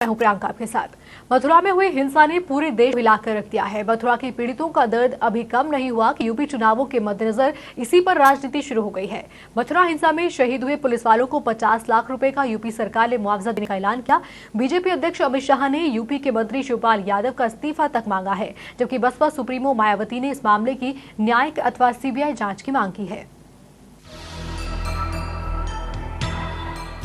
मैं हूं प्रियंका आपके साथ। मथुरा में हुई हिंसा ने पूरे देश हिलाकर रख दिया है। मथुरा के पीड़ितों का दर्द अभी कम नहीं हुआ कि यूपी चुनावों के मद्देनजर इसी पर राजनीति शुरू हो गई है। मथुरा हिंसा में शहीद हुए पुलिस वालों को 50 लाख रुपए का यूपी सरकार ने मुआवजा देने का ऐलान किया। बीजेपी अध्यक्ष अमित शाह ने यूपी के मंत्री शिवपाल यादव का इस्तीफा तक मांगा है, जबकि बसपा सुप्रीमो मायावती ने इस मामले की न्यायिक अथवा सीबीआई जांच की मांग की है।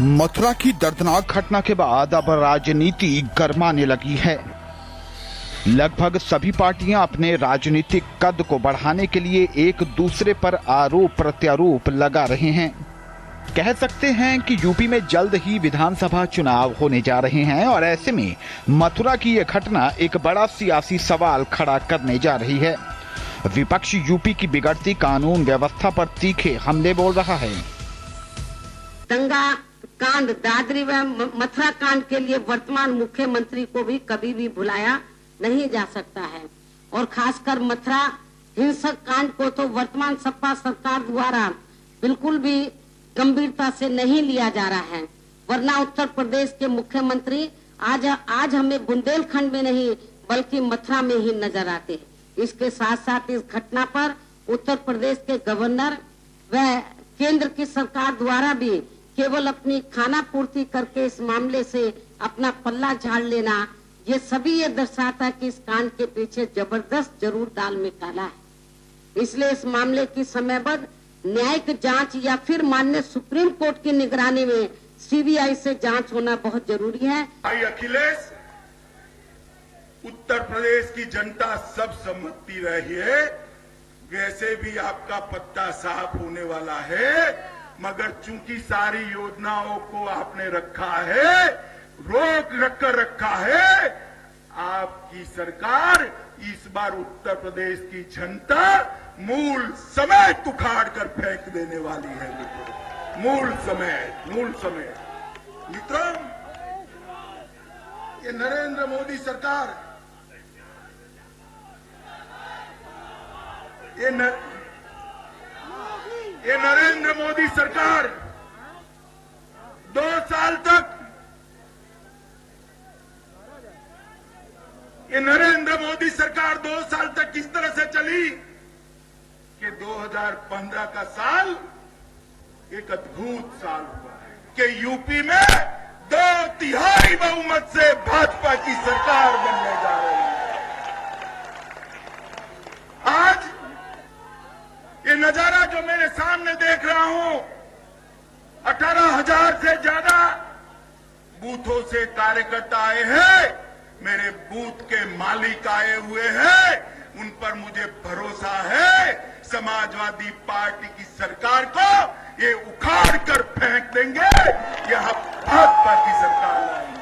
मथुरा की दर्दनाक घटना के बाद अब राजनीति गरमाने लगी है। लगभग सभी पार्टियां अपने राजनीतिक कद को बढ़ाने के लिए एक दूसरे पर आरोप प्रत्यारोप लगा रहे हैं। कह सकते हैं कि यूपी में जल्द ही विधानसभा चुनाव होने जा रहे हैं और ऐसे में मथुरा की यह घटना एक बड़ा सियासी सवाल खड़ा करने जा रही है। विपक्ष यूपी की बिगड़ती कानून व्यवस्था पर तीखे हमले बोल रहा है। दंगा कांड, दादरी व मथुरा कांड के लिए वर्तमान मुख्यमंत्री को भी कभी भी भुलाया नहीं जा सकता है और खासकर मथुरा हिंसक कांड को तो वर्तमान सपा सरकार द्वारा बिल्कुल भी गंभीरता से नहीं लिया जा रहा है। वरना उत्तर प्रदेश के मुख्यमंत्री आज हमें बुंदेलखंड में नहीं बल्कि मथुरा में ही नजर आते हैं। इसके साथ साथ इस घटना पर उत्तर प्रदेश के गवर्नर व केंद्र की सरकार द्वारा भी केवल अपनी खाना पूर्ति करके इस मामले से अपना पल्ला झाड़ लेना, ये सभी ये दर्शाता है कि इस कांड के पीछे जबरदस्त जरूर दाल में काला है। इसलिए इस मामले की समयबद्ध न्यायिक जांच या फिर माननीय सुप्रीम कोर्ट की निगरानी में सीबीआई से जांच होना बहुत जरूरी है। भाई अखिलेश, उत्तर प्रदेश की जनता सब सम्मति रही है, वैसे भी आपका पत्ता साफ होने वाला है, मगर चूंकि सारी योजनाओं को आपने रखा है, रोक रखा है, आपकी सरकार इस बार उत्तर प्रदेश की जनता मूल समेत उखाड़ कर फेंक देने वाली है। मूल समेत। मित्रों, ये नरेंद्र मोदी सरकार, ये नरेंद्र मोदी सरकार 2 साल तक, ये नरेंद्र मोदी सरकार 2 साल तक किस तरह से चली कि 2015 का साल एक अद्भुत साल हुआ है कि यूपी में 2/3 बहुमत से भाजपा की सरकार बनने जा रही है। आज ये नजारा जो मेरे सामने देख रहा हूं, 18,000 से ज्यादा बूथों से कार्यकर्ता आए हैं, मेरे बूथ के मालिक आए हुए हैं। उन पर मुझे भरोसा है समाजवादी पार्टी की सरकार को ये उखाड़ कर फेंक देंगे। यह भाजपा की सरकार लाएंगे।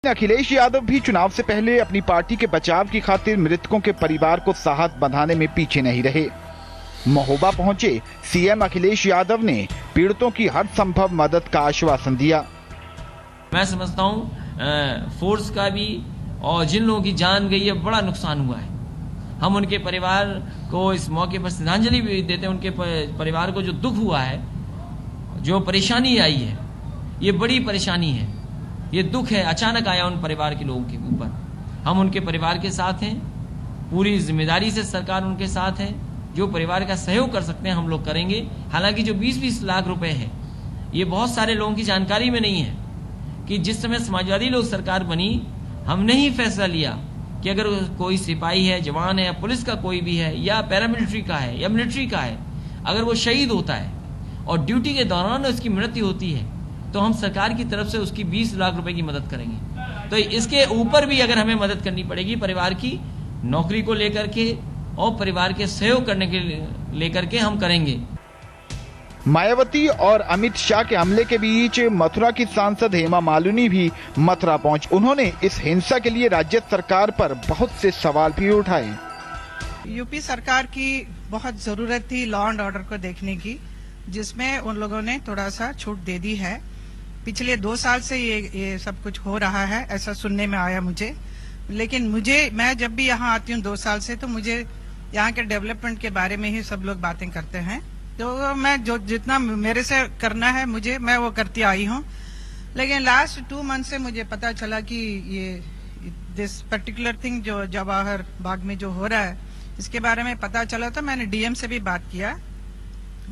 अखिलेश यादव भी चुनाव से पहले अपनी पार्टी के बचाव की खातिर मृतकों के परिवार को साहस बंधाने में पीछे नहीं रहे। महोबा पहुंचे सीएम अखिलेश यादव ने पीड़ितों की हर संभव मदद का आश्वासन दिया। मैं समझता हूं फोर्स का भी और जिन लोगों की जान गई है बड़ा नुकसान हुआ है। हम उनके परिवार को इस मौके पर श्रद्धांजलि भी देते हैं। उनके परिवार को जो दुख हुआ है, जो परेशानी आई है, ये बड़ी परेशानी है, ये दुख है, अचानक आया उन परिवार के लोगों के ऊपर। हम उनके परिवार के साथ हैं, पूरी जिम्मेदारी से सरकार उनके साथ है। जो परिवार का सहयोग कर सकते हैं हम लोग करेंगे। हालांकि जो 20-20 लाख रुपए है, ये बहुत सारे लोगों की जानकारी में नहीं है कि जिस समय समाजवादी लोग सरकार बनी, हमने ही फैसला लिया कि अगर कोई सिपाही है, जवान है, पुलिस का कोई भी है, या पैरामिलिट्री का है या मिलिट्री का है, अगर वो शहीद होता है और ड्यूटी के दौरान उसकी मृत्यु होती है, तो हम सरकार की तरफ से उसकी 20 लाख रुपए की मदद करेंगे। तो इसके ऊपर भी अगर हमें मदद करनी पड़ेगी परिवार की नौकरी को लेकर के और परिवार के सहयोग करने के लेकर के हम करेंगे। मायावती और अमित शाह के हमले के बीच मथुरा की सांसद हेमा मालिनी भी मथुरा पहुंच। उन्होंने इस हिंसा के लिए राज्य सरकार पर बहुत से सवाल भी उठाए। यूपी सरकार की बहुत जरूरत थी लॉ एंड ऑर्डर को देखने की, जिसमें उन लोगों ने थोड़ा सा छूट दे दी है। पिछले 2 साल से ये सब कुछ हो रहा है, ऐसा सुनने में आया मुझे। लेकिन मैं जब भी यहाँ आती हूँ 2 साल से, तो मुझे यहाँ के डेवलपमेंट के बारे में ही सब लोग बातें करते हैं। तो मैं जो जितना मेरे से करना है मैं वो करती आई हूँ। लेकिन लास्ट 2 मंथ से मुझे पता चला कि ये दिस पर्टिकुलर थिंग जो जवाहर बाग में जो हो रहा है, इसके बारे में पता चला तो मैंने डीएम से भी बात किया।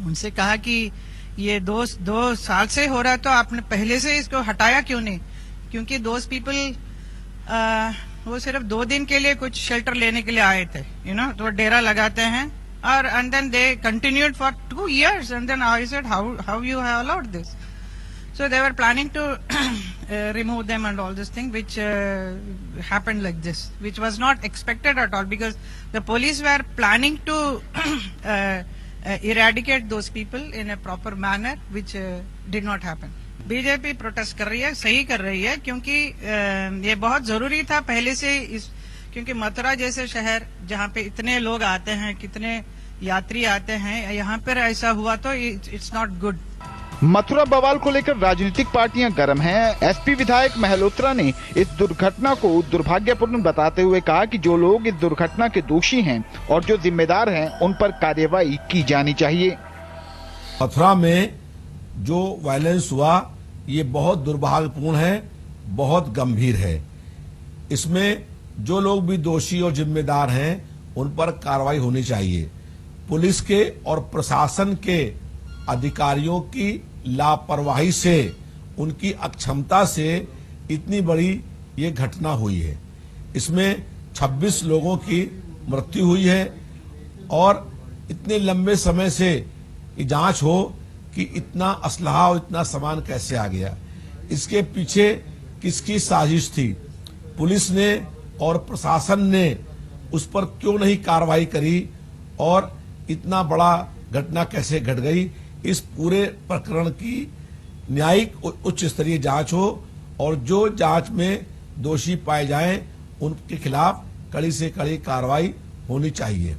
उनसे कहा कि ये दो साल से हो रहा है तो आपने पहले से इसको हटाया क्यों नहीं? क्योंकि दोज पीपल वो सिर्फ 2 दिन के लिए कुछ शेल्टर लेने के लिए आए थे, तो डेरा लगाते हैं और and then they continued for 2 years and then I said how you have allowed this? So they were planning to remove them and all this thing, which happened like this, which was not expected at all, because the police were planning to eradicate those people in a proper manner, which did not happen. BJP protest कर रही है, सही कर रही है, क्योंकि ये बहुत जरूरी था पहले से क्योंकि मथुरा जैसे शहर जहाँ पे इतने लोग आते हैं, कितने यात्री आते हैं, यहाँ पर ऐसा हुआ तो इट्स नॉट गुड। मथुरा बवाल को लेकर राजनीतिक पार्टियां गर्म हैं। एसपी विधायक महलोत्रा ने इस दुर्घटना को दुर्भाग्यपूर्ण बताते हुए कहा कि जो लोग इस दुर्घटना के दोषी हैं और जो जिम्मेदार हैं, उन पर कार्रवाई की जानी चाहिए। मथुरा में जो वायलेंस हुआ ये बहुत दुर्भाग्यपूर्ण है, बहुत गंभीर है। इसमें जो लोग भी दोषी और जिम्मेदार हैं उन पर कार्रवाई होनी चाहिए। पुलिस के और प्रशासन के अधिकारियों की लापरवाही से, उनकी अक्षमता से इतनी बड़ी ये घटना हुई है। इसमें 26 लोगों की मृत्यु हुई है और इतने लंबे समय से ये जांच हो कि इतना असलहा और इतना सामान कैसे आ गया, इसके पीछे किसकी साजिश थी, पुलिस ने और प्रशासन ने उस पर क्यों नहीं कार्रवाई करी और इतना बड़ा घटना कैसे घट गई, इस पूरे प्रकरण की न्यायिक उच्च स्तरीय जांच हो और जो जांच में दोषी पाए जाएं उनके खिलाफ कड़ी से कड़ी कार्रवाई होनी चाहिए।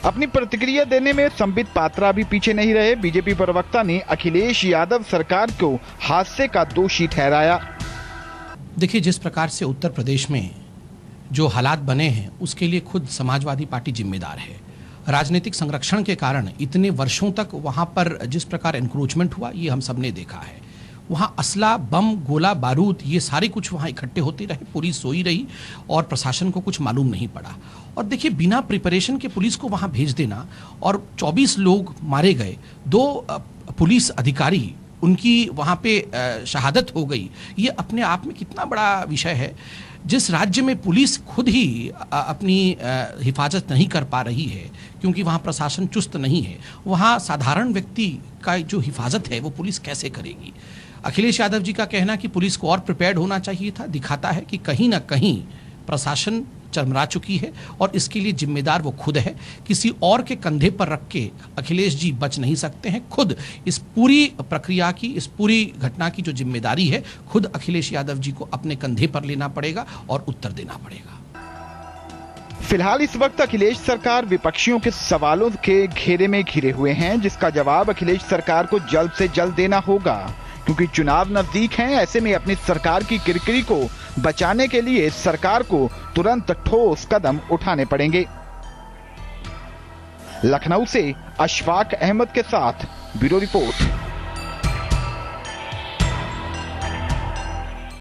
अपनी प्रतिक्रिया देने में संबित पात्रा भी पीछे नहीं रहे। बीजेपी प्रवक्ता ने अखिलेश यादव सरकार को हादसे का दोषी ठहराया। देखिए, जिस प्रकार से उत्तर प्रदेश में जो हालात बने हैं उसके लिए खुद समाजवादी पार्टी जिम्मेदार है। राजनीतिक संरक्षण के कारण इतने वर्षों तक वहां पर जिस प्रकार एनक्रोचमेंट हुआ ये हम सबने देखा है। वहां असला, बम, गोला बारूद ये सारे कुछ वहां इकट्ठे होते रहे, पुलिस सोई रही और प्रशासन को कुछ मालूम नहीं पड़ा। और देखिए, बिना प्रिपरेशन के पुलिस को वहां भेज देना और 24 लोग मारे गए, 2 पुलिस अधिकारी उनकी वहां पे शहादत हो गई, ये अपने आप में कितना बड़ा विषय है। जिस राज्य में पुलिस खुद ही अपनी हिफाजत नहीं कर पा रही है क्योंकि वहाँ प्रशासन चुस्त नहीं है, वहाँ साधारण व्यक्ति का जो हिफाजत है वो पुलिस कैसे करेगी। अखिलेश यादव जी का कहना कि पुलिस को और प्रिपेयर्ड होना चाहिए था, दिखाता है कि कहीं ना कहीं प्रशासन चरमरा चुकी है और इसके लिए जिम्मेदार वो खुद है। किसी और के कंधे पर रख के अखिलेश जी बच नहीं सकते हैं। खुद इस पूरी प्रक्रिया की, इस पूरी घटना की जो जिम्मेदारी है खुद अखिलेश यादव जी को अपने कंधे पर लेना पड़ेगा और उत्तर देना पड़ेगा। फिलहाल इस वक्त अखिलेश सरकार विपक्षियों के सवालों के घेरे में घिरे हुए हैं, जिसका जवाब अखिलेश सरकार को जल्द से जल्द देना होगा, क्योंकि चुनाव नजदीक हैं। ऐसे में अपनी सरकार की किरकिरी को बचाने के लिए सरकार को तुरंत ठोस कदम उठाने पड़ेंगे। लखनऊ से अशफाक अहमद के साथ ब्यूरो रिपोर्ट।